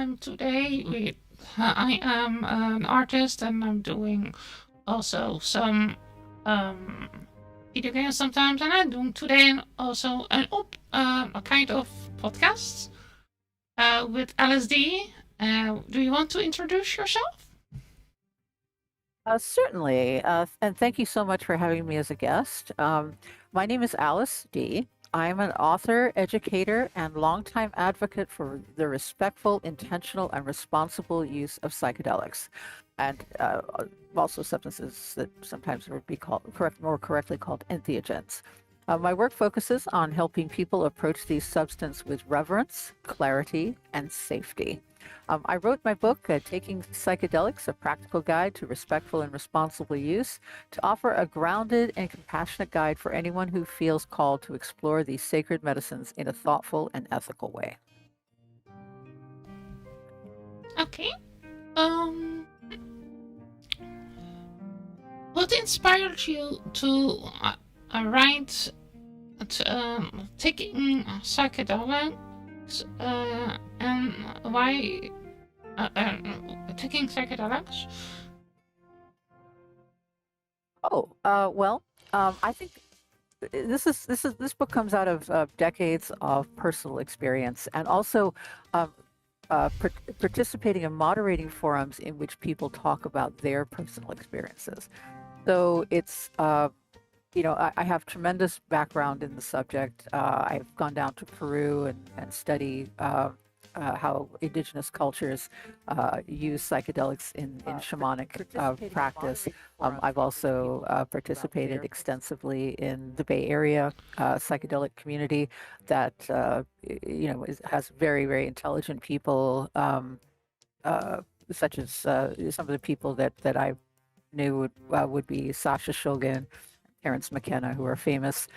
I'm today with. I am an artist, and I'm doing also some um, video games sometimes, and I'm doing today also a kind of podcast with LSD. Do you want to introduce yourself? Certainly, and thank you so much for having me as a guest. My name is Alice D. I'm an author, educator, and longtime advocate for the respectful, intentional, and responsible use of psychedelics, and also substances that sometimes would be called more correctly called entheogens. My work focuses on helping people approach these substances with reverence, clarity, and safety. I wrote my book, Taking Psychedelics, a practical guide to respectful and responsible use, to offer a grounded and compassionate guide for anyone who feels called to explore these sacred medicines in a thoughtful and ethical way. Okay. Um, what inspired you to write taking psychedelics and why taking psychedelics? I think this book comes out of decades of personal experience, and also um, participating in moderating forums in which people talk about their personal experiences. So I have tremendous background in the subject. I've gone down to Peru and study how indigenous cultures use psychedelics in shamanic practice. I've also participated extensively in the Bay Area psychedelic community that has very, very intelligent people, uh, such as some of the people that I knew would be Sasha Shulgin, Terence McKenna, who are famous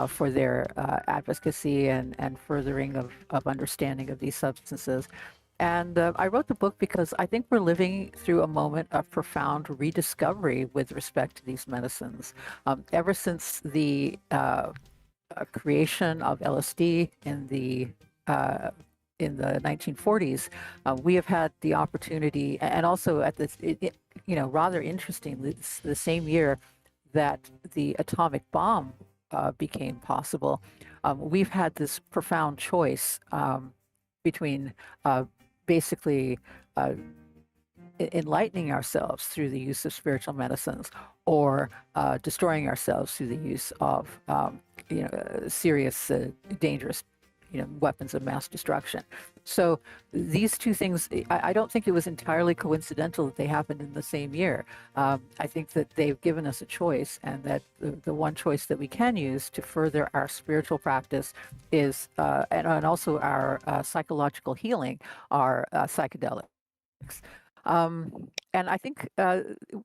for their advocacy and furthering of understanding of these substances. And I wrote the book because I think we're living through a moment of profound rediscovery with respect to these medicines. Ever since the creation of LSD uh, in the 1940s, we have had the opportunity, and also at this, rather interestingly, the same year that the atomic bomb became possible, we've had this profound choice between basically uh, enlightening ourselves through the use of spiritual medicines or destroying ourselves through the use of serious, dangerous weapons of mass destruction. So these two things, I don't think it was entirely coincidental that they happened in the same year. I think that they've given us a choice, and that the one choice that we can use to further our spiritual practice is, and also our psychological healing, are psychedelics. And I think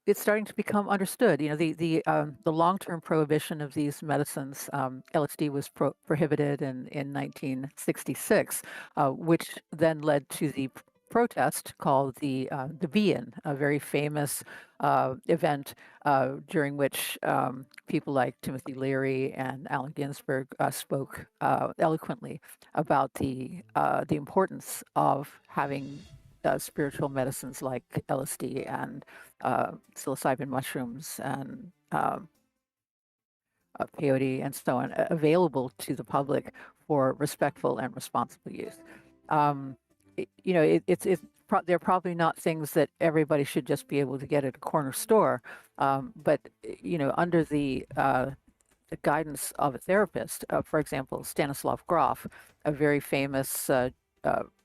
it's starting to become understood. The long-term prohibition of these medicines, LSD was prohibited in 1966, which then led to the protest called the Bean, a very famous event during which people like Timothy Leary and Allen Ginsberg spoke eloquently about the importance of having spiritual medicines like LSD and psilocybin mushrooms and peyote and so on available to the public for respectful and responsible use. Um, they're probably not things that everybody should just be able to get at a corner store, but under the guidance of a therapist, for example, Stanislav Grof, a very famous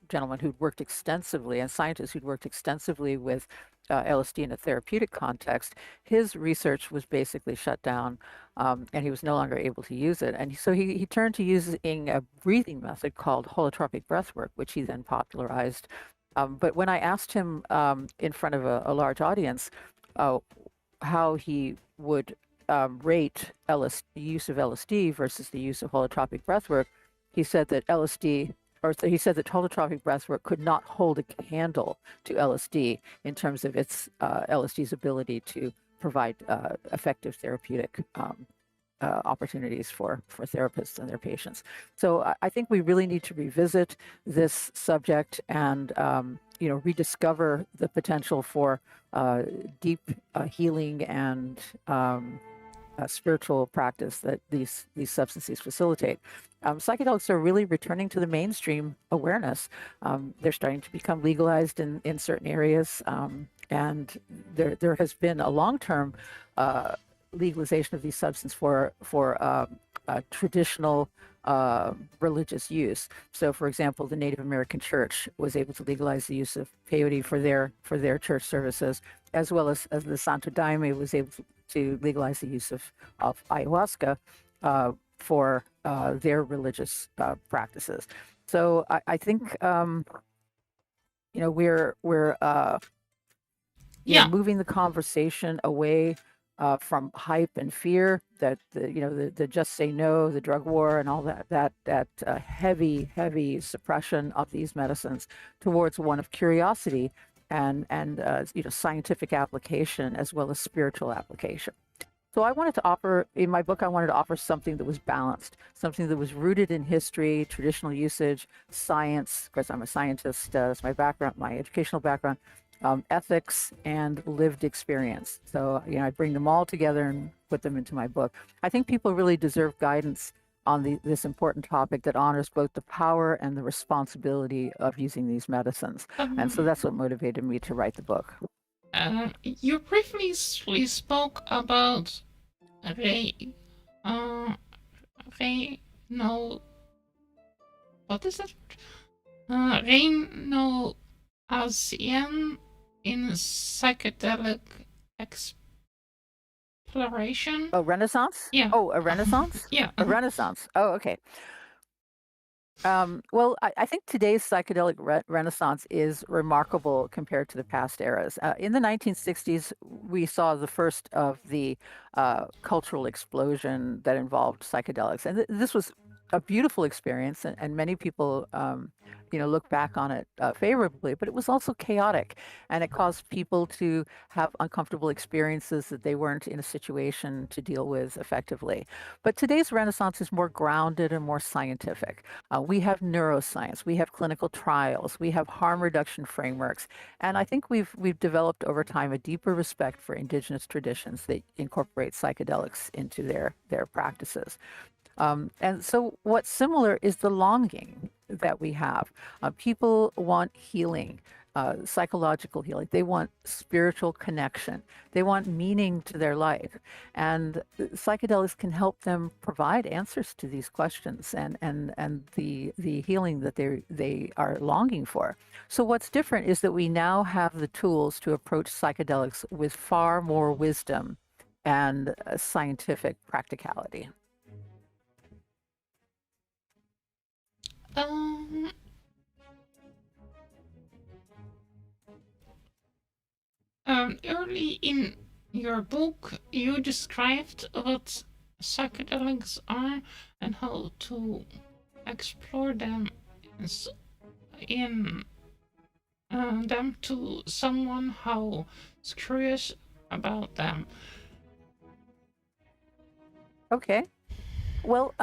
gentleman who'd worked extensively, and scientist who'd worked extensively with LSD in a therapeutic context, his research was basically shut down, and he was no longer able to use it. And so he turned to using a breathing method called holotropic breathwork, which he then popularized. But when I asked him in front of a large audience how he would rate the use of LSD versus the use of holotropic breathwork, he said that he said that holotropic breathwork could not hold a candle to LSD in terms of its LSD's ability to provide effective therapeutic opportunities for therapists and their patients. So I think we really need to revisit this subject and rediscover the potential for deep healing and spiritual practice that these substances facilitate. Psychedelics are really returning to the mainstream awareness. They're starting to become legalized in certain areas, and there has been a long-term legalization of these substances for traditional religious use. So, for example, the Native American Church was able to legalize the use of peyote for their church services, as well as the Santo Daime was able to legalize the use of ayahuasca for their religious practices. So I think we're Yeah. moving the conversation away from hype and fear that the just say no, the drug war, and all that heavy suppression of these medicines towards one of curiosity and scientific application as well as spiritual application. So I wanted to offer, in my book, I wanted to offer something that was balanced, something that was rooted in history, traditional usage, science. Of course, I'm a scientist. That's my background, my educational background, ethics, and lived experience. So, I bring them all together and put them into my book. I think people really deserve guidance on this important topic that honors both the power and the responsibility of using these medicines. And so that's what motivated me to write the book. You previously spoke about no, what is it? Reino ASEAN in psychedelic exploration. Oh, Renaissance? Yeah. Oh, a Renaissance? Yeah. A Renaissance. Oh, okay. Well, I think today's psychedelic renaissance is remarkable compared to the past eras. In the 1960s, we saw the first of the cultural explosion that involved psychedelics. And this was a beautiful experience, and many people, look back on it favorably, but it was also chaotic, and it caused people to have uncomfortable experiences that they weren't in a situation to deal with effectively. But today's renaissance is more grounded and more scientific. We have neuroscience, we have clinical trials, we have harm reduction frameworks, and I think we've developed over time a deeper respect for indigenous traditions that incorporate psychedelics into their practices. And so what's similar is the longing that we have. People want healing, psychological healing. They want spiritual connection. They want meaning to their life. And psychedelics can help them provide answers to these questions and the healing that they are longing for. So what's different is that we now have the tools to approach psychedelics with far more wisdom and scientific practicality. Early in your book, you described what psychedelics are and how to explore them in them to someone who's curious about them. Okay. Well,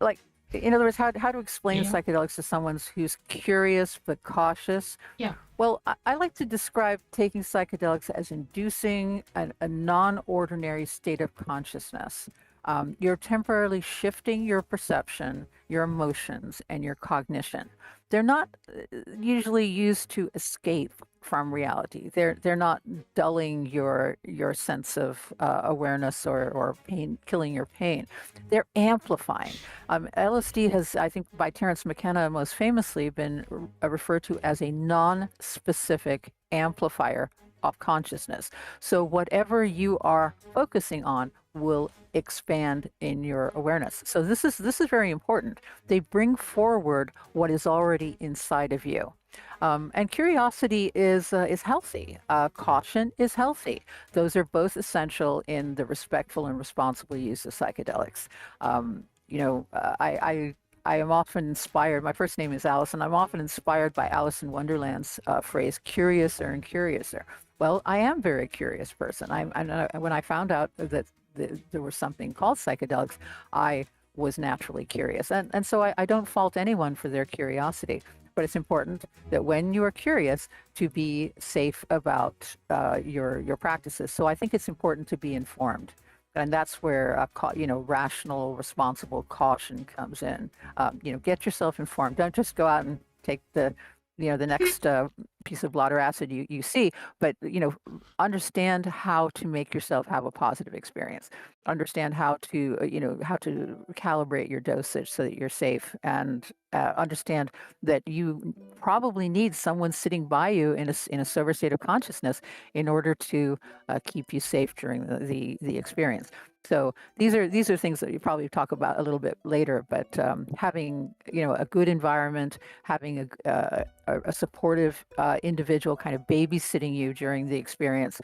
like in other words, how to explain Yeah. psychedelics to someone who's curious but cautious? Yeah. Well, I like to describe taking psychedelics as inducing a non-ordinary state of consciousness. You're temporarily shifting your perception, your emotions, and your cognition. They're not usually used to escape from reality. They're not dulling your sense of awareness or pain, killing your pain. They're amplifying. LSD has, I think, by Terence McKenna most famously, been referred to as a non-specific amplifier of consciousness. So whatever you are focusing on will expand in your awareness. So this is very important. They bring forward what is already inside of you. And curiosity is healthy. Caution is healthy. Those are both essential in the respectful and responsible use of psychedelics. I am often inspired. My first name is Allison. I'm often inspired by Alice in Wonderland's phrase, "Curiouser and curiouser." Well, I am a very curious person. When I found out that there was something called psychedelics, I was naturally curious. And so I don't fault anyone for their curiosity. But it's important that when you are curious, to be safe about your practices. So I think it's important to be informed. And that's where rational, responsible caution comes in. Get yourself informed. Don't just go out and take the next piece of blotter acid you see, but understand how to make yourself have a positive experience. Understand how to how to calibrate your dosage so that you're safe, and understand that you probably need someone sitting by you in a sober state of consciousness in order to keep you safe during the experience. So these are things that you probably talk about a little bit later, but having a good environment, having a supportive individual kind of babysitting you during the experience.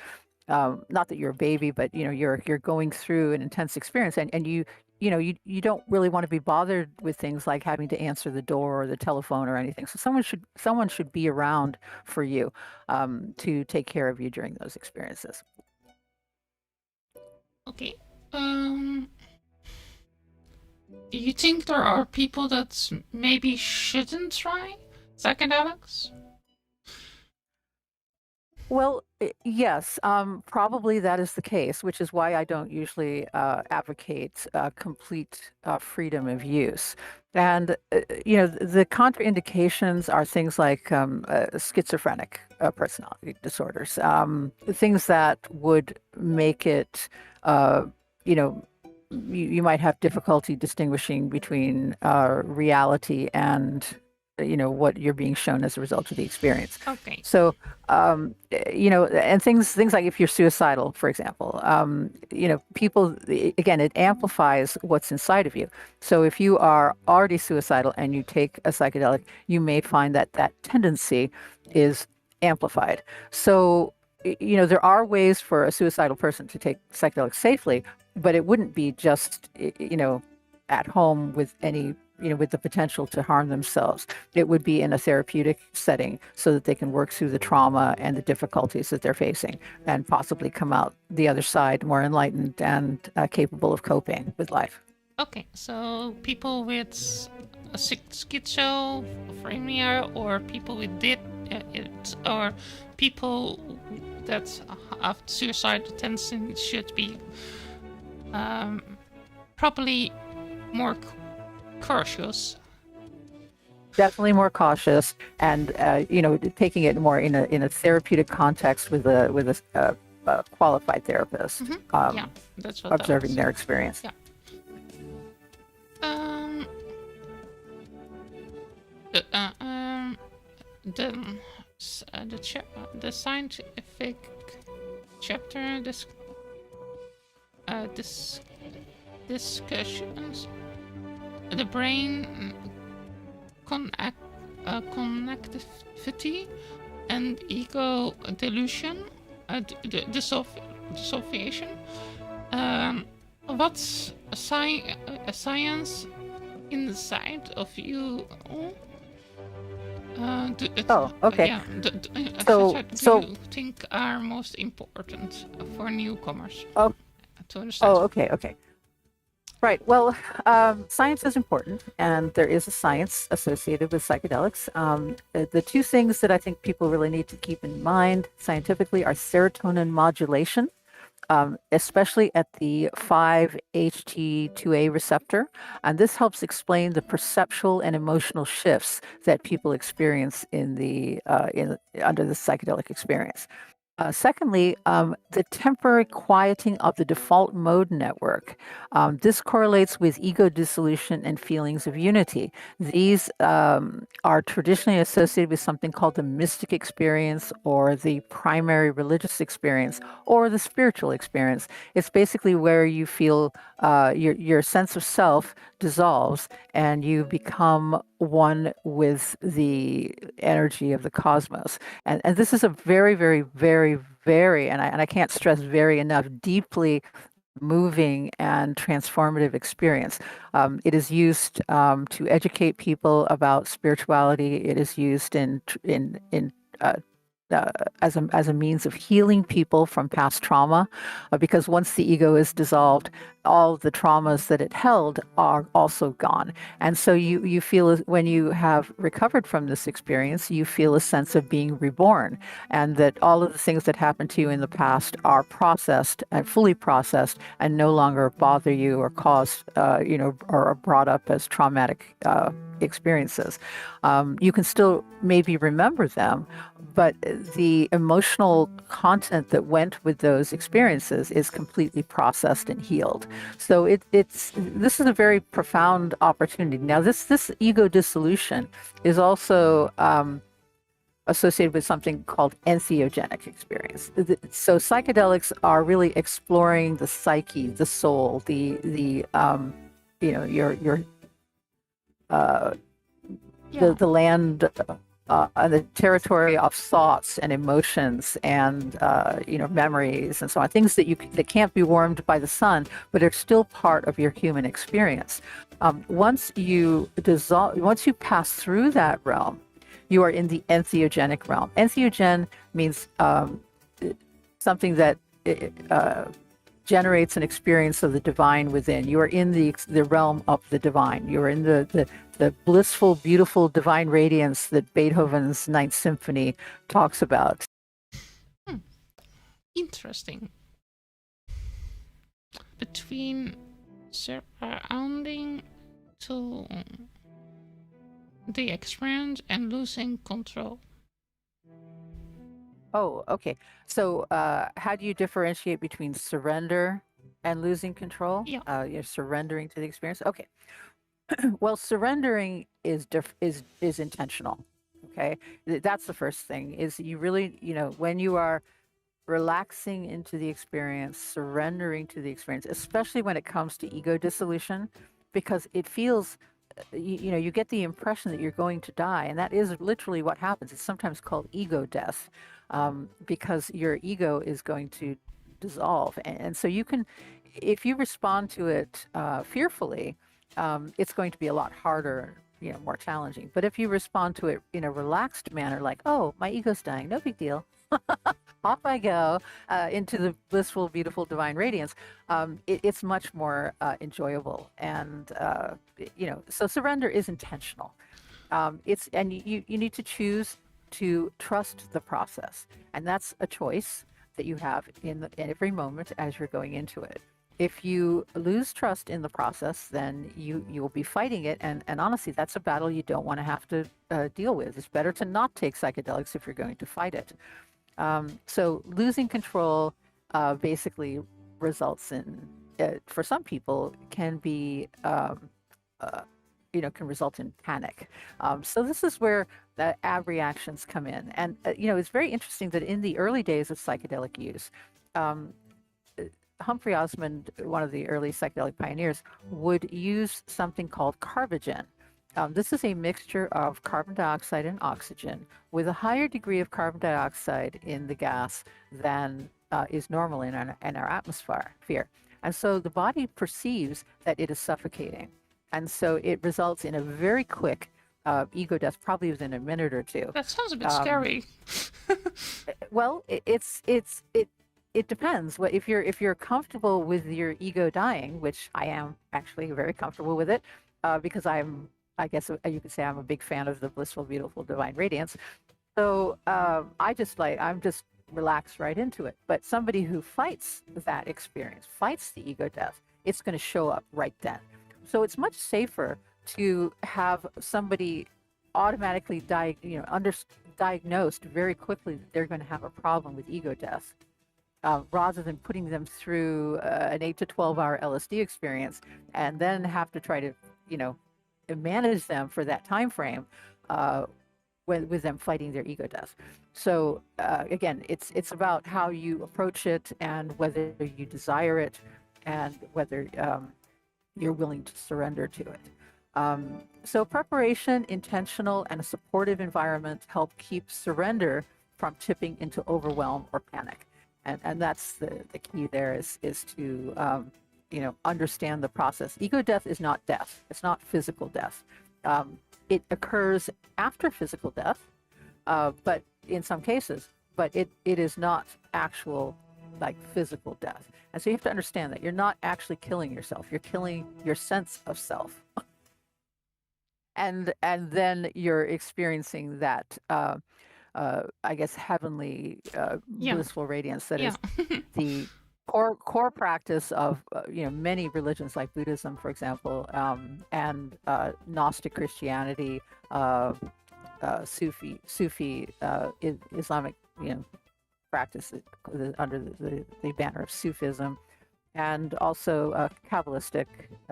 Not that you're a baby, but you're going through an intense experience, and you don't really want to be bothered with things like having to answer the door or the telephone or anything. So someone should be around for you to take care of you during those experiences. Okay. Do you think there are people that maybe shouldn't try psychedelics? Well, yes, probably that is the case, which is why I don't usually advocate complete freedom of use. And, the contraindications are things like schizophrenic personality disorders, things that would make it, you know, you might have difficulty distinguishing between reality and what you're being shown as a result of the experience. Okay. So and things like if you're suicidal, for example, people, again, it amplifies what's inside of you. So if you are already suicidal and you take a psychedelic, you may find that that tendency is amplified. So there are ways for a suicidal person to take psychedelics safely, but it wouldn't be just at home with any with the potential to harm themselves. It would be in a therapeutic setting so that they can work through the trauma and the difficulties that they're facing and possibly come out the other side more enlightened and capable of coping with life. Okay, so people with schizophrenia, or people with it, or people that have suicidal tendencies should be probably more cautious. Definitely more cautious, and taking it more in a therapeutic context with a qualified therapist. Yeah, that's what observing their experience. Yeah. The scientific chapter discussions the brain connectivity and ego delusion, dissociation. What's a science inside of you? Okay. Yeah, So you think are most important for newcomers to understand? Okay. Right. Well, science is important, and there is a science associated with psychedelics. The two things that I think people really need to keep in mind scientifically are serotonin modulation, especially at the 5-HT2A receptor. And this helps explain the perceptual and emotional shifts that people experience under the psychedelic experience. Secondly, the temporary quieting of the default mode network. This correlates with ego dissolution and feelings of unity. These are traditionally associated with something called the mystic experience, or the primary religious experience, or the spiritual experience. It's basically where you feel your sense of self dissolves and you become one with the energy of the cosmos. And this is a very, very, very, very, and I can't stress very enough, deeply moving and transformative experience. It is used to educate people about spirituality. It is used in as a means of healing people from past trauma, because once the ego is dissolved, all the traumas that it held are also gone. And so you feel, when you have recovered from this experience, you feel a sense of being reborn, and that all of the things that happened to you in the past are processed and fully processed and no longer bother you or cause, or are brought up as traumatic experiences. You can still maybe remember them, but the emotional content that went with those experiences is completely processed and healed. So this is a very profound opportunity. Now, this ego dissolution is also associated with something called entheogenic experience. So psychedelics are really exploring the psyche, the soul, your Yeah. the land, the territory of thoughts and emotions and memories and so on, things that can't be warmed by the sun, but are still part of your human experience. Once you pass through that realm, you are in the entheogenic realm. Entheogen means something that generates an experience of the divine within. You are in the realm of the divine. You are in the blissful, beautiful divine radiance that Beethoven's Ninth Symphony talks about. Interesting. Between surrounding to the experience and losing control. Oh, okay. So, how do you differentiate between surrender and losing control? Yeah. You're surrendering to the experience. Okay. Well, surrendering is intentional. Okay, that's the first thing. Is you really, when you are relaxing into the experience, surrendering to the experience, especially when it comes to ego dissolution, because it feels, you get the impression that you're going to die, and that is literally what happens. It's sometimes called ego death, because your ego is going to dissolve, and so you can, if you respond to it fearfully, it's going to be a lot harder, more challenging. But if you respond to it in a relaxed manner, like, oh, my ego's dying, no big deal, off I go into the blissful, beautiful, divine radiance, it's much more enjoyable. And, so surrender is intentional. And you need to choose to trust the process. And that's a choice that you have in every moment as you're going into it. If you lose trust in the process, then you will be fighting it. And honestly, that's a battle you don't want to have to deal with. It's better to not take psychedelics if you're going to fight it. So losing control basically results in, for some people, can result in panic. So this is where the abreactions come in. And, it's very interesting that in the early days of psychedelic use, Humphrey Osmond, one of the early psychedelic pioneers, would use something called carbogen. This is a mixture of carbon dioxide and oxygen with a higher degree of carbon dioxide in the gas than is normal in our atmosphere. And so the body perceives that it is suffocating. And so it results in a very quick ego death, probably within a minute or two. That sounds a bit scary. Well, it depends. If you're comfortable with your ego dying, which I am actually very comfortable with it, because I guess you could say I'm a big fan of the blissful, beautiful, divine radiance. So I'm just relaxed right into it. But somebody who fights that experience, fights the ego death, it's going to show up right then. So it's much safer to have somebody automatically diagnosed very quickly that they're going to have a problem with ego death, rather than putting them through an 8 to 12 hour LSD experience and then have to try to, manage them for that time frame with them fighting their ego death. So again, it's about how you approach it and whether you desire it and whether you're willing to surrender to it. So preparation, intentional, and a supportive environment help keep surrender from tipping into overwhelm or panic. And that's the key there is to understand the process. Ego death is not death. It's not physical death. It occurs after physical death, but in some cases, but it is not actual like physical death. And so you have to understand that you're not actually killing yourself. You're killing your sense of self. And then you're experiencing that I guess heavenly Yeah. blissful radiance that Yeah. is the core practice of many religions like Buddhism, for example, and Gnostic Christianity, Sufi Islamic practice under the banner of Sufism, and also Kabbalistic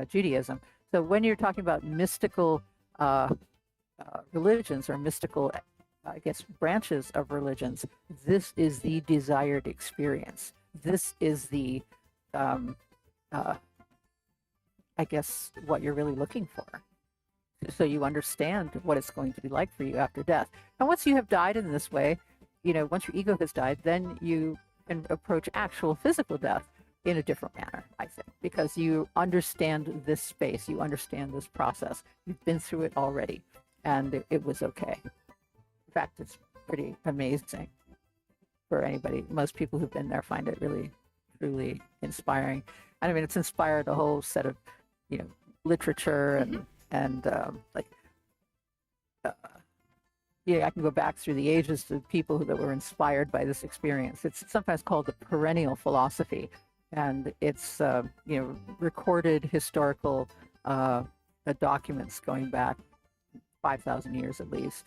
Judaism. So when you're talking about mystical religions or mystical, I guess, branches of religions, this is the desired experience. This is the, I guess, what you're really looking for. So you understand what it's going to be like for you after death. And once you have died in this way, once your ego has died, then you can approach actual physical death in a different manner, I think, because you understand this space, you understand this process, you've been through it already, and it was okay. In fact, it's pretty amazing for anybody. Most people who've been there find it really, truly inspiring. And I mean, it's inspired a whole set of, literature and like, I can go back through the ages to people that were inspired by this experience. It's sometimes called the perennial philosophy, and it's recorded historical documents going back 5,000 years at least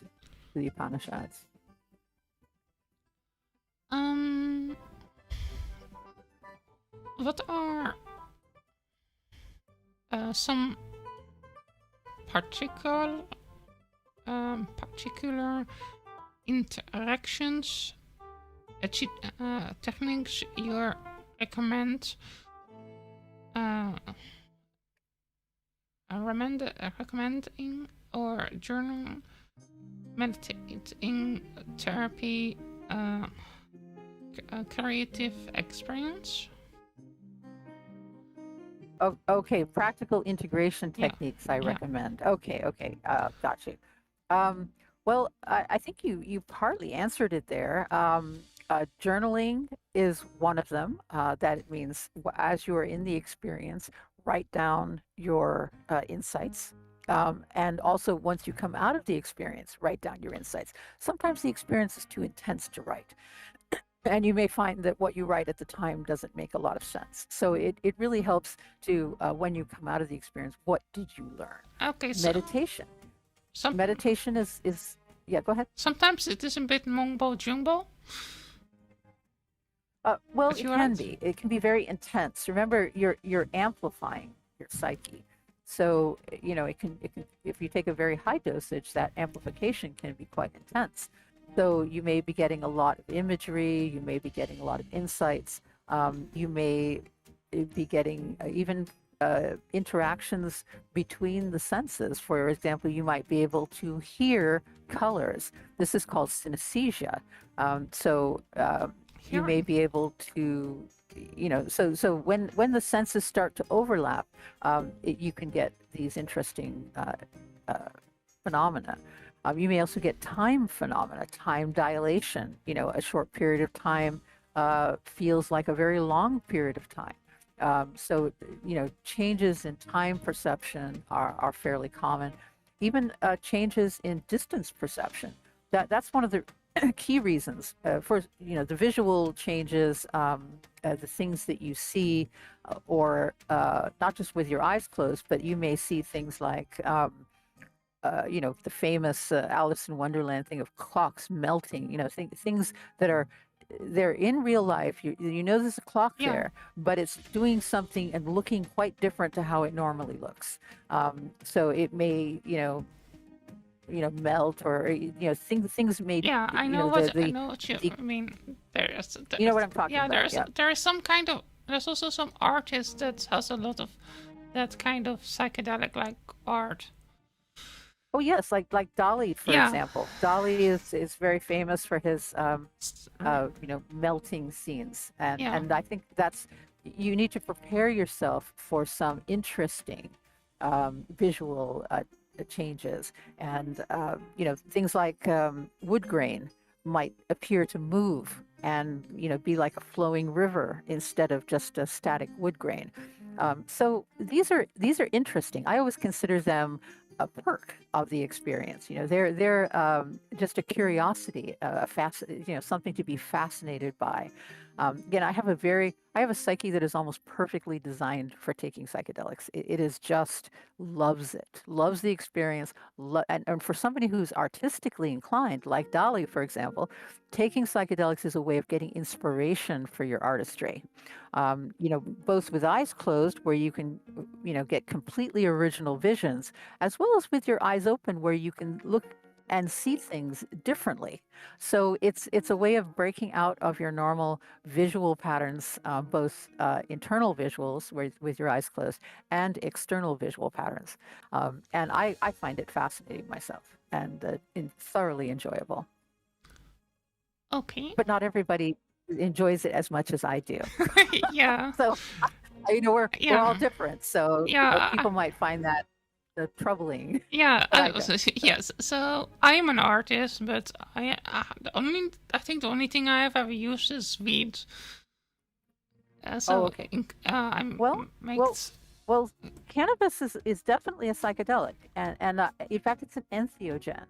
to the Upanishads. What are some particular interactions techniques you recommend recommending or journal, meditating, therapy, creative experience? Okay, practical integration techniques I recommend. Okay, got you. Well, I think you partly answered it there. Journaling is one of them. That means as you are in the experience, write down your insights. And also, once you come out of the experience, write down your insights. Sometimes the experience is too intense to write. And you may find that what you write at the time doesn't make a lot of sense. So it really helps to, when you come out of the experience, what did you learn? Okay, so meditation. Meditation is yeah, go ahead. Sometimes it is a bit mumbo jumbo. Well, it can be. It can be very intense. Remember, you're amplifying your psyche. So it can if you take a very high dosage, that amplification can be quite intense. So you may be getting a lot of imagery, you may be getting a lot of insights, you may be getting even interactions between the senses. For example, you might be able to hear colors. This is called synesthesia. You may be able to, so when the senses start to overlap, you can get these interesting phenomena. You may also get time phenomena, time dilation. A short period of time feels like a very long period of time. So changes in time perception are fairly common. Even changes in distance perception. That's one of the key reasons for the visual changes, the things that you see, or not just with your eyes closed, but you may see things like the famous Alice in Wonderland thing of clocks melting, things that are they're in real life. You know there's a clock there, but it's doing something and looking quite different to how it normally looks. So it may, melt, or things may. Yeah, I know I know what you mean. There's you know what I'm talking about. Yeah, there is some kind of. There's also some artist that has a lot of that kind of psychedelic like art. Oh yes, like Dali, for example. Dali is very famous for his melting scenes, and I think that's, you need to prepare yourself for some interesting visual changes, and things like wood grain. might appear to move and be like a flowing river instead of just a static wood grain. So these are interesting. I always consider them a perk of the experience. They're just a curiosity, something to be fascinated by. Again, I have a psyche that is almost perfectly designed for taking psychedelics. It is just loves it, loves the experience, and for somebody who's artistically inclined, like Dolly, for example, taking psychedelics is a way of getting inspiration for your artistry. Both with eyes closed, where you can, get completely original visions, as well as with your eyes open, where you can look and see things differently. So it's a way of breaking out of your normal visual patterns, both internal visuals with your eyes closed and external visual patterns. And I find it fascinating myself and thoroughly enjoyable. Okay. But not everybody enjoys it as much as I do. Yeah. So we're all Yeah. different. So Yeah. people might find that troubling, Yeah, but I don't. yes. So I'm an artist, but I think the only thing I have ever used is weed. Oh, So okay. I'm Well, well, makes well, cannabis is definitely a psychedelic, and in fact, it's an entheogen.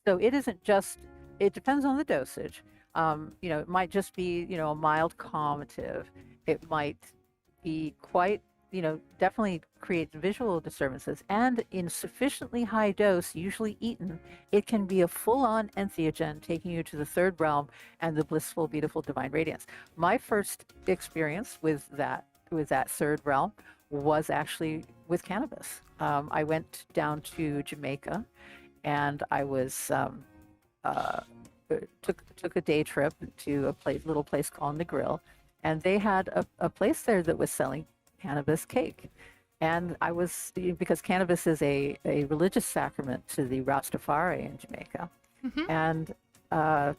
So it isn't just. It depends on the dosage. It might just be a mild calmative. It might be quite definitely create visual disturbances, and in sufficiently high dose, usually eaten, it can be a full-on entheogen, taking you to the third realm and the blissful, beautiful, divine radiance. My first experience with that third realm was actually with cannabis. I went down to Jamaica, and I was uh, took a day trip to a little place called the Grill, and they had a place there that was selling cannabis cake. And I was because cannabis is a religious sacrament to the Rastafari in Jamaica, hmm and uh,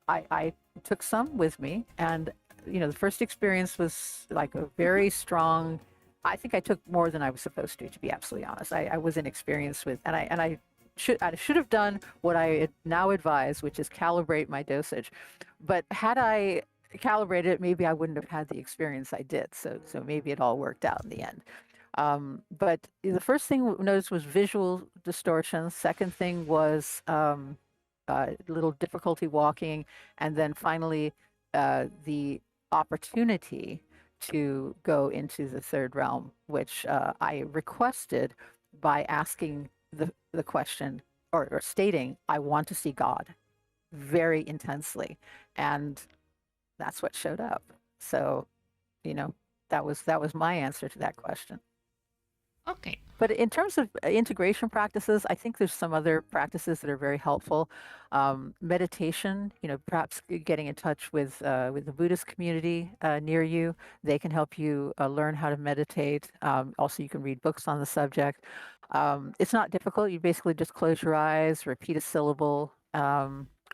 I took some with me, and the first experience was like a hmm very strong. I think I took more than I was supposed to be absolutely honest. I was inexperienced with, and I should have done what I now advise, which is calibrate my dosage. But had I calibrated it, maybe I wouldn't have had the experience I did. So maybe it all worked out in the end. But the first thing we noticed was visual distortion. Second thing was little difficulty walking, and then finally the opportunity to go into the third realm, which I requested by asking the question or stating, I want to see God very intensely. And that's what showed up. So, you know, that was my answer to that question. Okay. But in terms of integration practices, I think there's some other practices that are very helpful. Meditation, perhaps getting in touch with the Buddhist community near you. They can help you learn how to meditate. Also, you can read books on the subject. It's not difficult. You basically just close your eyes, repeat a syllable,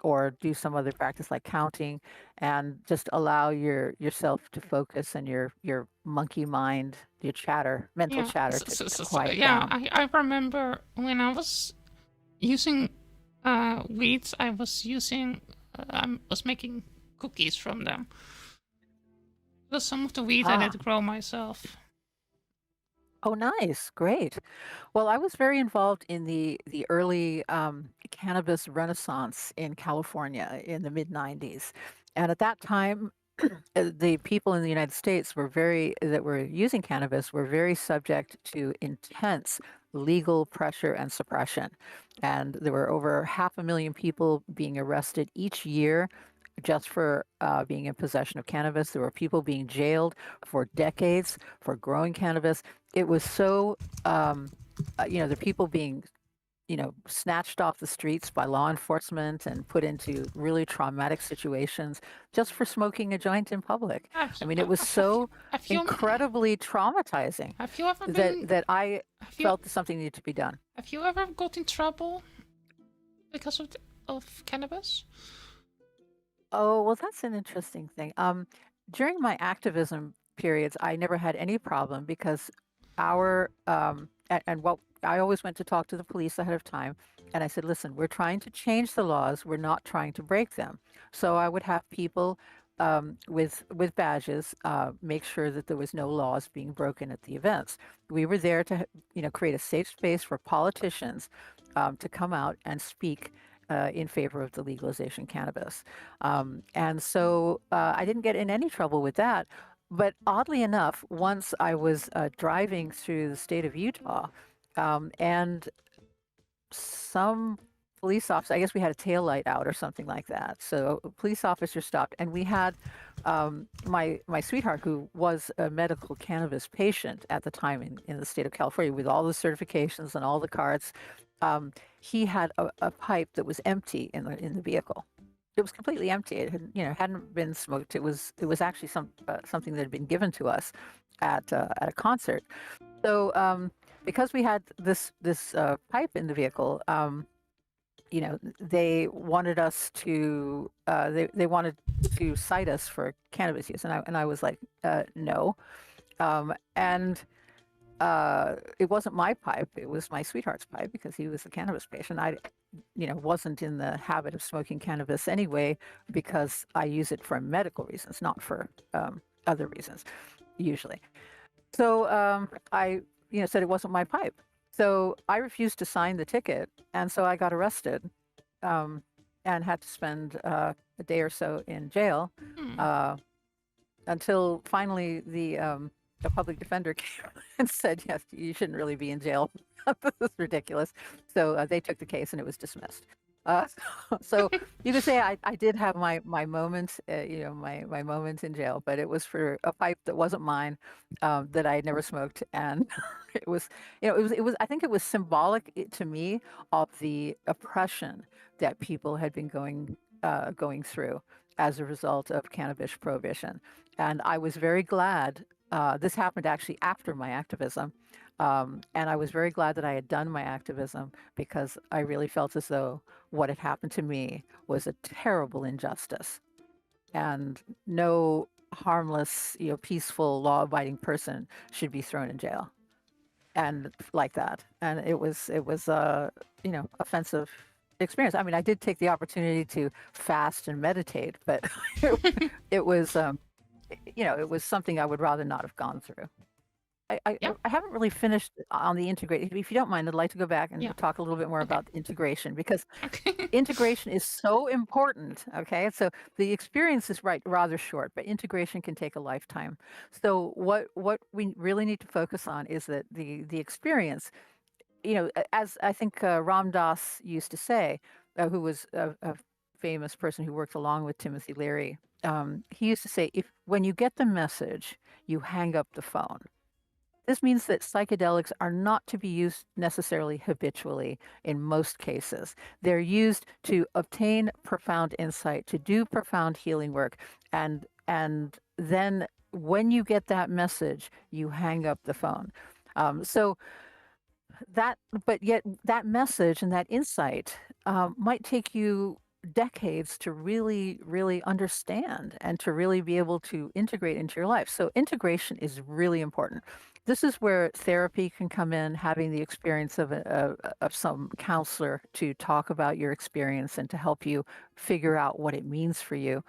or do some other practice like counting, and just allow yourself to focus and your monkey mind, your mental Yeah. chatter to quiet Yeah, down. I remember when I was using weeds, I was making cookies from them. Because some of the weeds I Ah, did grow myself. oh, nice, great. Well, I was very involved in the early cannabis renaissance in California in the mid '90s, and at that time, the people in the United States that were using cannabis were very subject to intense legal pressure and suppression. And there were over 500,000 people being arrested each year just for being in possession of cannabis. There were people being jailed for decades for growing cannabis. It was so, the people being snatched off the streets by law enforcement and put into really traumatic situations just for smoking a joint in public. Have I you, mean, it was so have you, incredibly traumatizing have you ever that been, that I have you, felt that something needed to be done. have you ever got in trouble because of cannabis? Oh, well, that's an interesting thing. During my activism periods, I never had any problem because and what I always went to talk to the police ahead of time, And I said, listen, we're trying to change the laws. We're not trying to break them. So I would have people with badges make sure that there was no laws being broken at the events. We were there to, create a safe space for politicians to come out and speak in favor of the legalization of cannabis. And so I didn't get in any trouble with that. But oddly enough, once I was driving through the state of Utah, and some police officer, I guess we had a tail light out or something like that. So a police officer stopped, and we had my sweetheart, who was a medical cannabis patient at the time in the state of California, with all the certifications and all the cards. He had a pipe that was empty in the vehicle. It was completely empty. It had, hadn't been smoked. It was actually something that had been given to us at a concert. So because we had this pipe in the vehicle, they wanted us to they wanted to cite us for cannabis use, and I was like, no. And it wasn't my pipe; it was my sweetheart's pipe because he was a cannabis patient. I, wasn't in the habit of smoking cannabis anyway because I use it for medical reasons, not for other reasons, usually. So I, said it wasn't my pipe. So I refused to sign the ticket, and so I got arrested, and had to spend a day or so in jail Hmm. until finally the public defender came and said, "Yes, you shouldn't really be in jail. This is ridiculous." So they took the case, and it was dismissed. Uh, so you could say I did have my moments, my moments in jail, but it was for a pipe that wasn't mine, that I had never smoked, and it was, it was. I think it was symbolic to me of the oppression that people had been going through as a result of cannabis prohibition, and I was very glad. This happened actually after my activism, and I was very glad that I had done my activism because I really felt as though what had happened to me was a terrible injustice, and no harmless, peaceful, law-abiding person should be thrown in jail and like that. And it was offensive experience. I mean, I did take the opportunity to fast and meditate, but it was it was something I would rather not have gone through. I, I, Yeah. I haven't really finished on the integration. If you don't mind, I'd like to go back and Yeah. talk a little bit more Okay. about integration because Okay. integration is so important. Okay, so the experience is rather short, but integration can take a lifetime. So what we really need to focus on is that the experience. As I think Ram Dass used to say, who was a famous person who worked along with Timothy Leary. He used to say, if when you get the message, you hang up the phone. This means that psychedelics are not to be used necessarily habitually in most cases. They're used to obtain profound insight, to do profound healing work, and then when you get that message, you hang up the phone. So that, but yet that message and that insight might take you decades to really, really understand and to really be able to integrate into your life. So integration is really important. This is where therapy can come in, having the experience of some counselor to talk about your experience and to help you figure out what it means for you.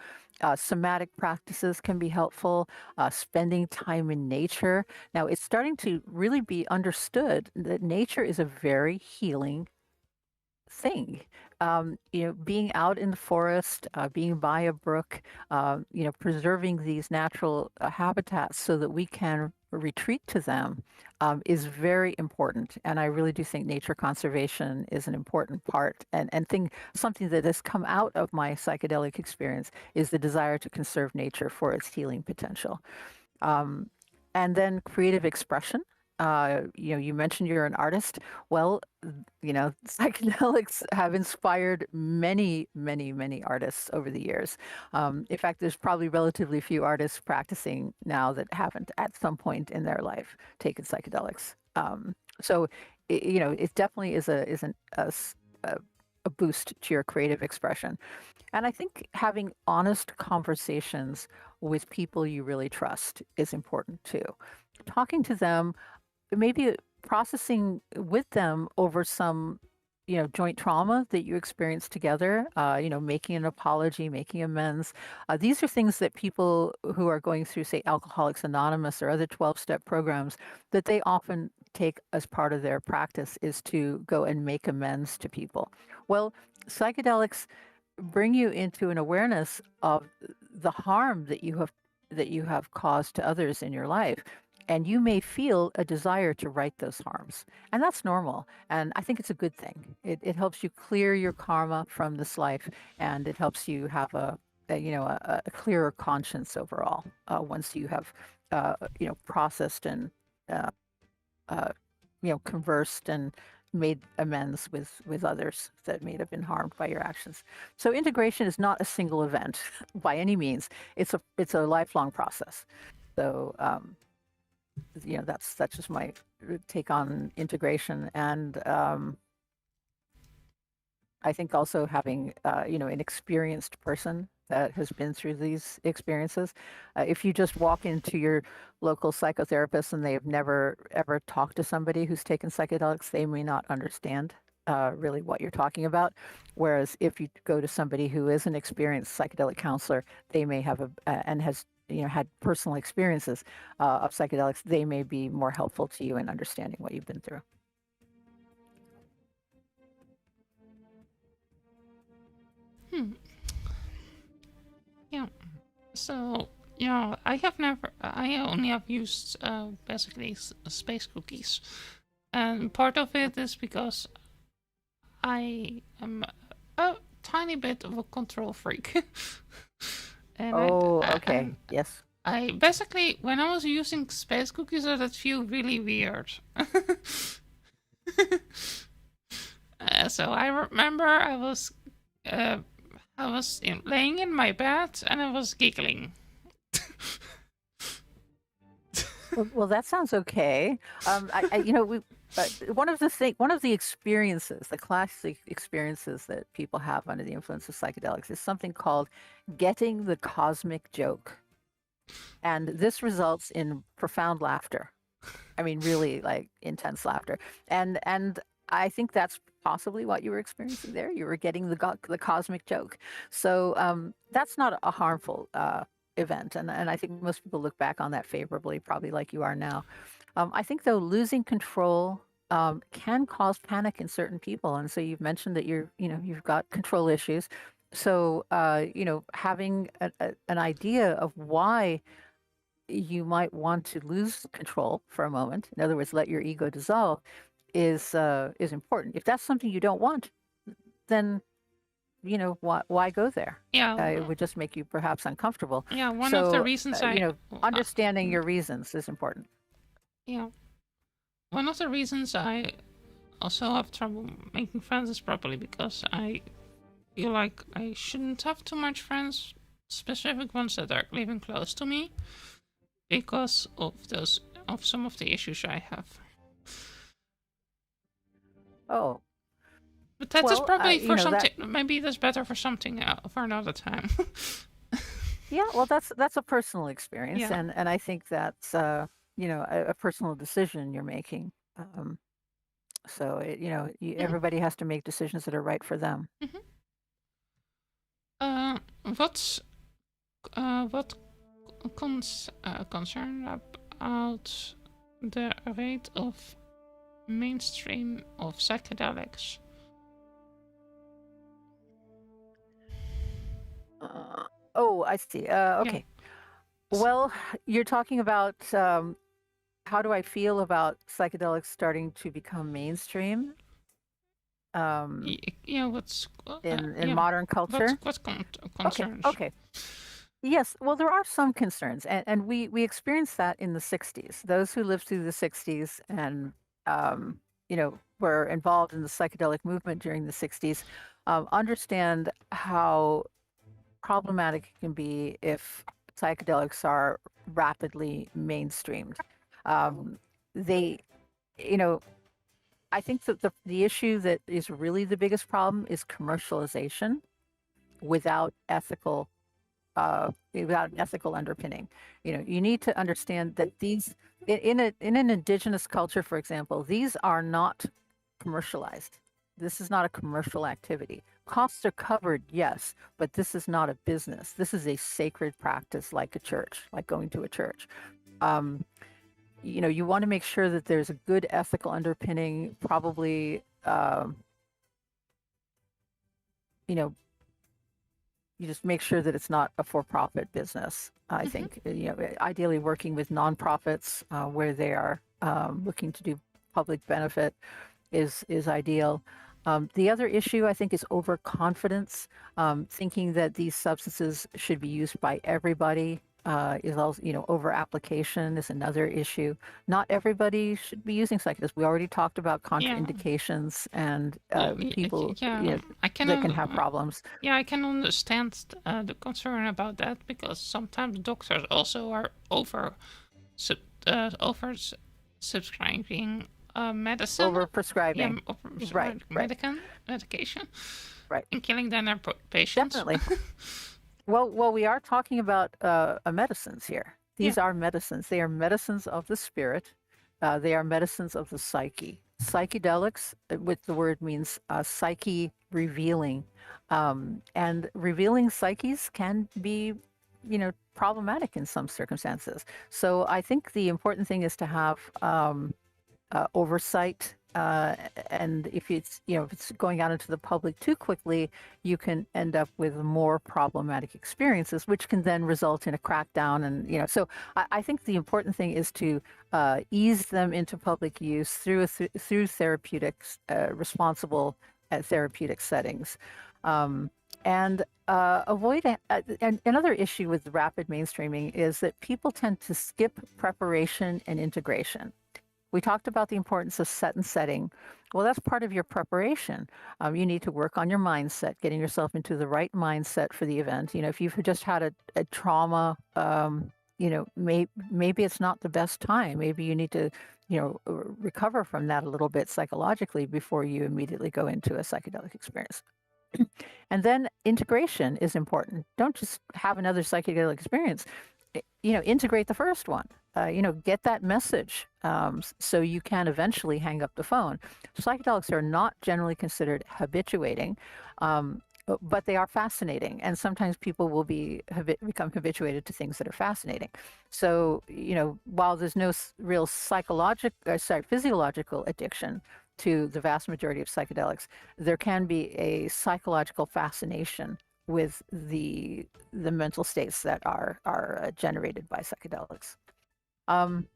Somatic practices can be helpful. Spending time in nature. Now, it's starting to really be understood that nature is a very healing thing. Being out in the forest, being by a brook, preserving these natural habitats so that we can retreat to them is very important. And I really do think nature conservation is an important part. And something that has come out of my psychedelic experience is the desire to conserve nature for its healing potential. Um, and then creative expression. You mentioned you're an artist. Well, psychedelics have inspired many, many, many artists over the years. In fact, there's probably relatively few artists practicing now that haven't at some point in their life taken psychedelics. So, it definitely is a boost to your creative expression. And I think having honest conversations with people you really trust is important too. Talking to them, maybe processing with them over some joint trauma that you experience together, making an apology, making amends. These are things that people who are going through, say, Alcoholics Anonymous or other 12-step programs, that they often take as part of their practice, is to go and make amends to people. Well, psychedelics bring you into an awareness of the harm that you have caused to others in your life, and you may feel a desire to right those harms, and that's normal, and I think it's a good thing. It helps you clear your karma from this life, and it helps you have a clearer conscience overall, once you have processed and uh, uh, conversed and made amends with others that may have been harmed by your actions. So integration is not a single event by any means. It's a lifelong process. So that's just my take on integration. And I think also having an experienced person that has been through these experiences. If you just walk into your local psychotherapist and they have never ever talked to somebody who's taken psychedelics, they may not understand really what you're talking about. Whereas if you go to somebody who is an experienced psychedelic counselor, they may have and has had personal experiences of psychedelics. They may be more helpful to you in understanding what you've been through. Hmm. Yeah. So, I only have used basically space cookies. And part of it is because I am a tiny bit of a control freak. Oh, okay. And Yes. I basically, when I was using space cookies, that felt really weird. So I remember uh, laying in my bed and I was giggling. Well, that sounds okay. One of the experiences, the classic experiences that people have under the influence of psychedelics, is something called getting the cosmic joke, and this results in profound laughter. I mean, really like intense laughter, and I think that's possibly what you were experiencing there. You were getting the cosmic joke, so that's not a harmful event, and I think most people look back on that favorably, probably like you are now. I think though losing control can cause panic in certain people, and so you've mentioned that you've got control issues. So having an idea of why you might want to lose control for a moment, in other words, let your ego dissolve, is important. If that's something you don't want, then why go there? Yeah, It would just make you perhaps uncomfortable. yeah. One of the So reasons understanding your reasons is important. yeah, one of the reasons I also have trouble making friends is probably because I feel like I shouldn't have too much friends, specific ones that are living close to me, because of some of the issues I have. Oh, But that is well, probably for something. that Maybe that's better for something for another time. yeah, well, that's a personal experience, Yeah. and I think that's a personal decision you're making. Um, so Mhm, everybody has to make decisions that are right for them. mhm. Uh, what's what concern about the rate of mainstream of psychedelics? Uh, oh, I see. Yeah. Okay. Well, you're talking about how do I feel about psychedelics starting to become mainstream um, Yeah. What's in yeah. modern culture? What Okay. concerns? Okay. Yes, well, there are some concerns, and we experienced that in the 60s. Those who lived through the 60s and were involved in the psychedelic movement during the 60s understand how problematic it can be if psychedelics are rapidly mainstreamed. Um, they, you know, I think that the issue that is really the biggest problem is commercialization without without an ethical underpinning. You need to understand that these in an indigenous culture, for example, these are not commercialized. This is not a commercial activity. Costs are covered, yes, but this is not a business. This is a sacred practice, like a church, like going to a church. Um, you want to make sure that there's a good ethical underpinning, probably, you know, you just make sure that it's not a for-profit business. I Hmm. think, ideally working with nonprofits where they are looking to do public benefit is ideal. The other issue I think is overconfidence, thinking that these substances should be used by everybody. Is also, over application is another issue. Not everybody should be using psychedelics. We already talked about Yeah. contraindications and Well, people, yeah, I can. that can have problems. Yeah, I can understand the concern about that because sometimes doctors also are sub, over subscribing medicine. Over Yeah, prescribing. Right, right, medication, right. and killing their patients. Definitely. Well, we are talking about medicines here. Yeah. These are medicines. They are medicines of the spirit. They are medicines of the psyche. Psychedelics, with the word means psyche revealing, and revealing psyches can be, problematic in some circumstances. So I think the important thing is to have oversight. And if it's going out into the public too quickly, you can end up with more problematic experiences, which can then result in a crackdown. And so I think the important thing is to ease them into public use through therapeutics, responsible therapeutic settings. And avoid and another issue with rapid mainstreaming is that people tend to skip preparation and integration. We talked about the importance of set and setting. Well, that's part of your preparation. You need to work on your mindset, getting yourself into the right mindset for the event. If you've just had a trauma, maybe it's not the best time. Maybe you need to, recover from that a little bit psychologically before you immediately go into a psychedelic experience. And then integration is important. Don't just have another psychedelic experience. Integrate the first one. Get that message so you can eventually hang up the phone. Psychedelics are not generally considered habituating, but they are fascinating, and sometimes people will become habituated to things that are fascinating. So, while there's no real physiological addiction to the vast majority of psychedelics, there can be a psychological fascination with the mental states that are generated by psychedelics. Um,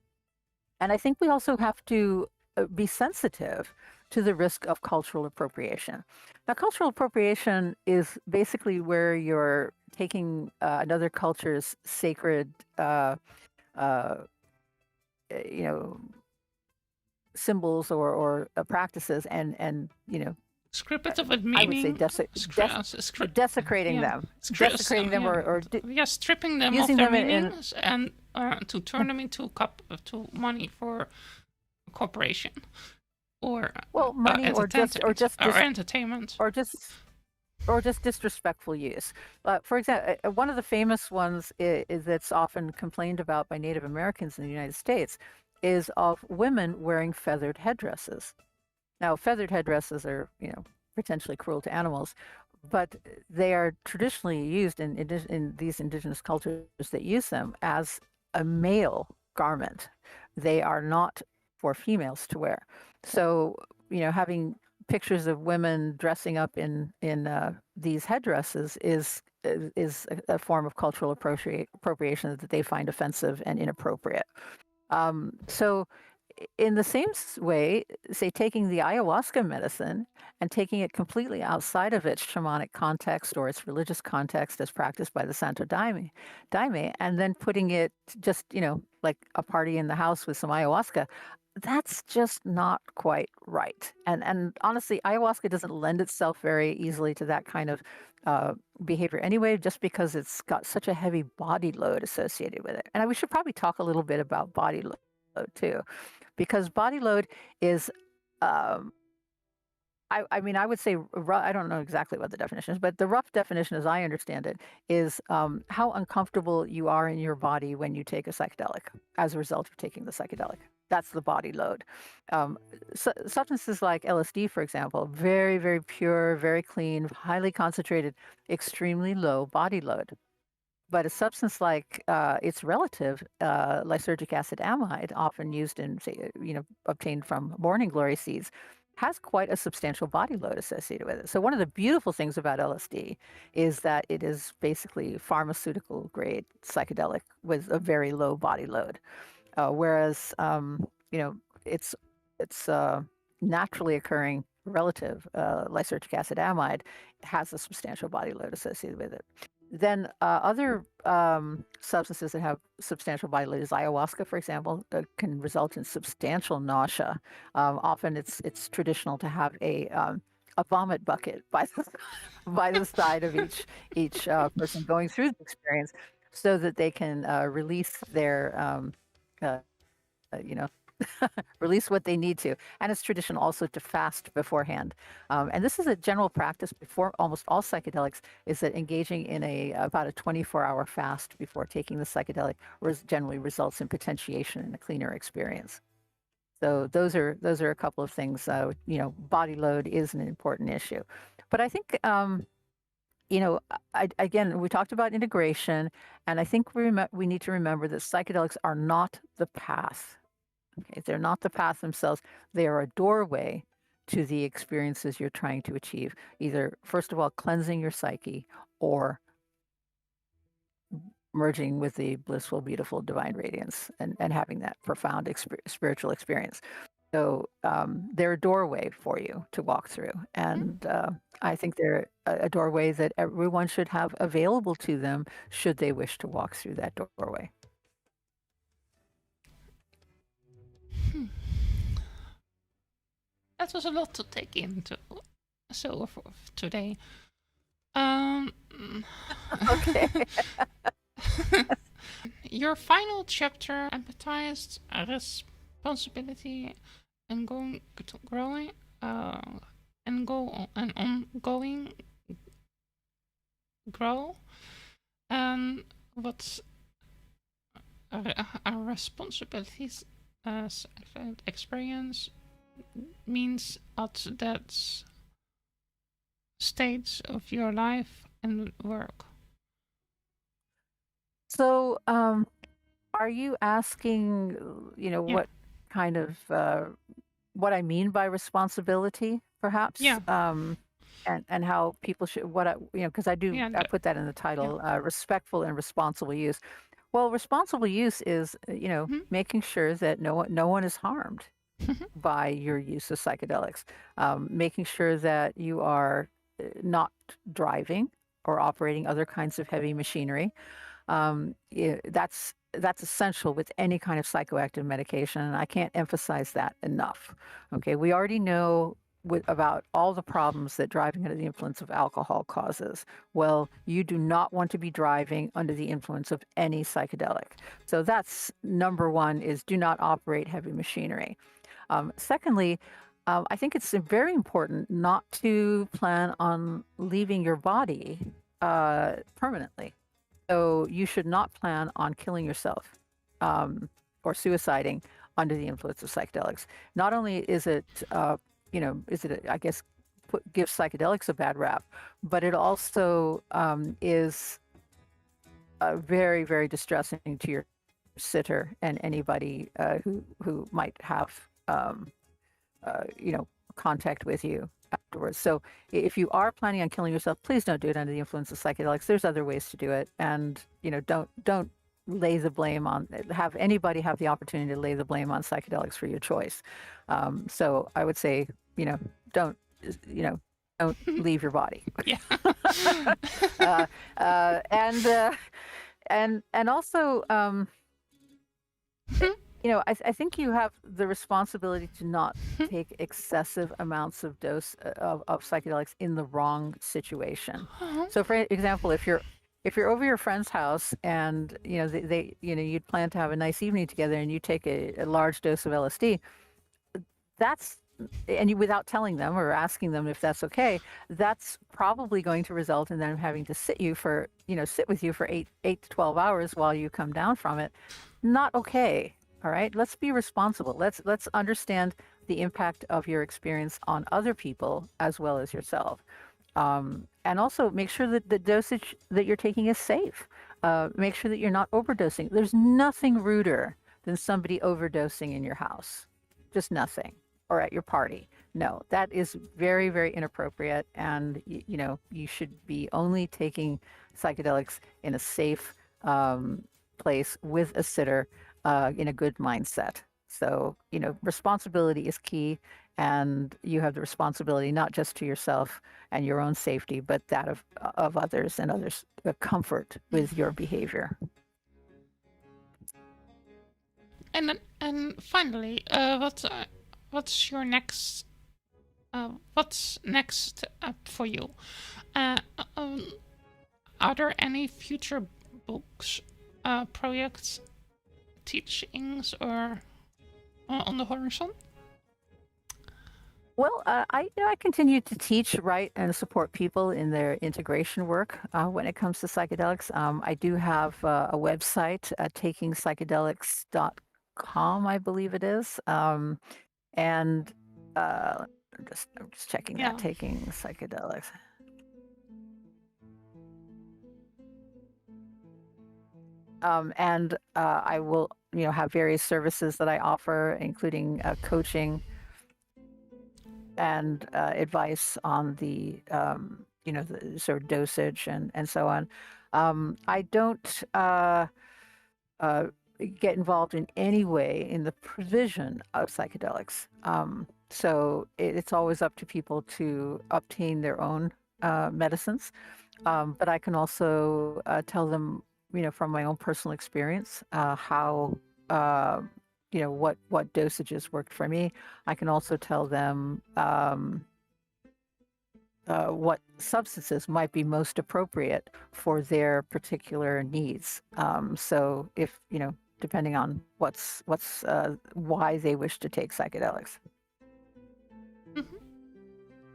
and I think we also have to be sensitive to the risk of cultural appropriation. Now, cultural appropriation is basically where you're taking another culture's sacred, uh, you know, symbols or practices and Descriptive I would say meaning, desecrating yeah, them, desecrating them, or yeah, stripping them of using their them in meanings and to turn them into to money for corporation or well, money entertainment. or just or just disrespectful use. For example, one of the famous ones that's often complained about by Native Americans in the United States is of women wearing feathered headdresses. Now, feathered headdresses are, potentially cruel to animals, but they are traditionally used in these indigenous cultures that use them as a male garment. They are not for females to wear. So, having pictures of women dressing up in these headdresses is a form of cultural appropriation that they find offensive and inappropriate. So, in the same way, say taking the ayahuasca medicine and taking it completely outside of its shamanic context or its religious context as practiced by the Daime, and then putting it just, like a party in the house with some ayahuasca, that's just not quite right. And honestly, ayahuasca doesn't lend itself very easily to that kind of behavior anyway, just because it's got such a heavy body load associated with it. And we should probably talk a little bit about body load too, because body load is, I mean, I would say, I don't know exactly what the definition is, but the rough definition, as I understand it, is how uncomfortable you are in your body when you take a psychedelic as a result of taking the psychedelic. That's the body load. Substances like LSD, for example, very, very pure, very clean, highly concentrated, extremely low body load. But a substance like its relative, lysergic acid amide, often used in, say, obtained from morning glory seeds, has quite a substantial body load associated with it. So one of the beautiful things about LSD is that it is basically pharmaceutical grade psychedelic with a very low body load. Whereas, it's naturally occurring relative lysergic acid amide has a substantial body load associated with it. Then other substances that have substantial body load is ayahuasca, for example, can result in substantial nausea. Often it's traditional to have a vomit bucket by by the side of each person going through the experience, so that they can release their uh, you know, release what they need to. And it's tradition also to fast beforehand. And this is a general practice before almost all psychedelics, is that engaging in about a 24-hour fast before taking the psychedelic generally results in potentiation and a cleaner experience. So those are a couple of things. Body load is an important issue. But I think again, we talked about integration, and I think we need to remember that psychedelics are not the path. Okay, they're not the path themselves. They are a doorway to the experiences you're trying to achieve. Either, first of all, cleansing your psyche, or merging with the blissful, beautiful, divine radiance, and having that profound spiritual experience. So they're a doorway for you to walk through. And I think they're a doorway that everyone should have available to them should they wish to walk through that doorway. That was a lot to take into. So for today. Okay. Your final chapter emphasized responsibility and growing and ongoing grow, and what's our responsibilities as experience means at that stage of your life and work. So, are you asking, Yeah. what kind of what I mean by responsibility, perhaps? Yeah. And how people should, because I put that in the title, respectful and responsible use. Well, responsible use is, making sure that no one is harmed by your use of psychedelics, making sure that you are not driving or operating other kinds of heavy machinery. That's essential with any kind of psychoactive medication, and I can't emphasize that enough. Okay, we already know about all the problems that driving under the influence of alcohol causes. Well, you do not want to be driving under the influence of any psychedelic. So that's number one: is do not operate heavy machinery. Secondly, I think it's very important not to plan on leaving your body permanently. So you should not plan on killing yourself or suiciding under the influence of psychedelics. Not only is it, I guess, gives psychedelics a bad rap, but it also is very, very distressing to your sitter and anybody who might have, contact with you afterwards. So if you are planning on killing yourself, please don't do it under the influence of psychedelics. There's other ways to do it, and don't lay the blame on. Have anybody have the opportunity to lay the blame on psychedelics for your choice. So I would say, don't leave your body. Yeah. And also, I think you have the responsibility to not take excessive amounts of dose of psychedelics in the wrong situation. So, for example, if you're over your friend's house and you'd plan to have a nice evening together, and you take a large dose of LSD, without telling them or asking them if that's okay, that's probably going to result in them having to sit with you for 8 to 12 hours while you come down from it. Not okay. All right, let's be responsible. Let's understand the impact of your experience on other people as well as yourself. And also make sure that the dosage that you're taking is safe. Make sure that you're not overdosing. There's nothing ruder than somebody overdosing in your house, just nothing, or at your party. No, that is very, very inappropriate. And, you know, you should be only taking psychedelics in a safe place with a sitter in a good mindset. So, you know, responsibility is key. And you have the responsibility not just to yourself and your own safety, but that of others and others' comfort with your behavior. And finally, what's your next? What's next for you? Uh, um, are there any future books, projects, teachings, or on the horizon? Well, I continue to teach, write, and support people in their integration work when it comes to psychedelics. I do have a website, takingpsychedelics.com, I believe it is. And I'm just checking that, Yeah. Taking Psychedelics. And I will, you know, have various services that I offer, including coaching and advice on the, you know, the sort of dosage and so on. I don't get involved in any way in the provision of psychedelics. So it's always up to people to obtain their own medicines. But I can also tell them, you know, from my own personal experience, how, you know, what dosages worked for me. I can also tell them what substances might be most appropriate for their particular needs. So if, you know, depending on what's why they wish to take psychedelics. Mm-hmm.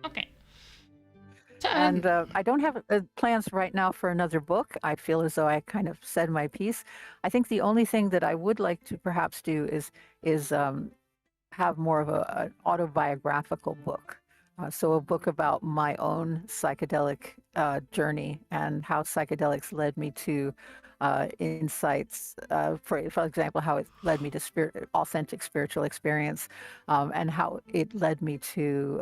Okay. And I don't have plans right now for another book. I feel as though I kind of said my piece. I think the only thing that I would like to perhaps do is have more of an autobiographical book. So a book about my own psychedelic journey and how psychedelics led me to insights. For example, how it led me to authentic spiritual experience, and how it led me to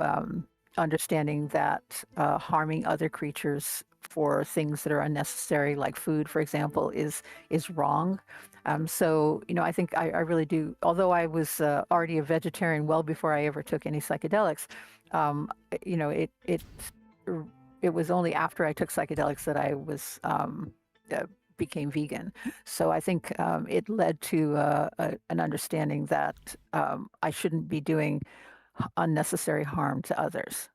understanding that harming other creatures for things that are unnecessary, like food, for example, is wrong. So, you know, I think I really do. Although I was already a vegetarian well before I ever took any psychedelics, you know, it was only after I took psychedelics that I was became vegan. So I think it led to an understanding that I shouldn't be doing unnecessary harm to others,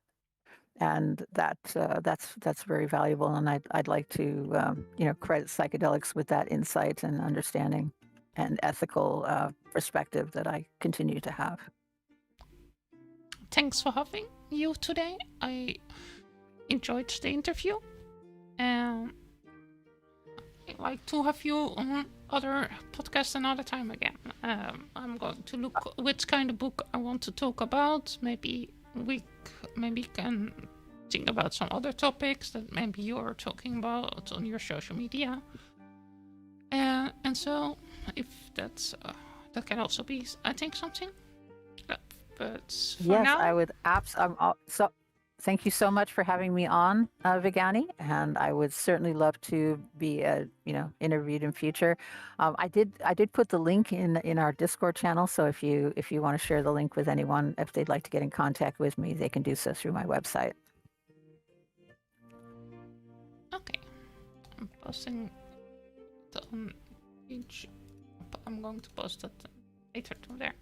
and that's very valuable. And I'd like to you know, credit psychedelics with that insight and understanding and ethical perspective that I continue to have. Thanks for having you today. I enjoyed the interview. I'd like to have you on other podcasts another time again. I'm going to look which kind of book I want to talk about. Maybe we can think about some other topics that maybe you're talking about on your social media. And so, if that's that can also be, I think, something. But for Yes, now, I would so thank you so much for having me on, Vigani, and I would certainly love to be you know, interviewed in future. I did put the link in our Discord channel, so if you want to share the link with anyone, if they'd like to get in contact with me, they can do so through my website. okay, I'm posting it on each. I'm going to post it later to there.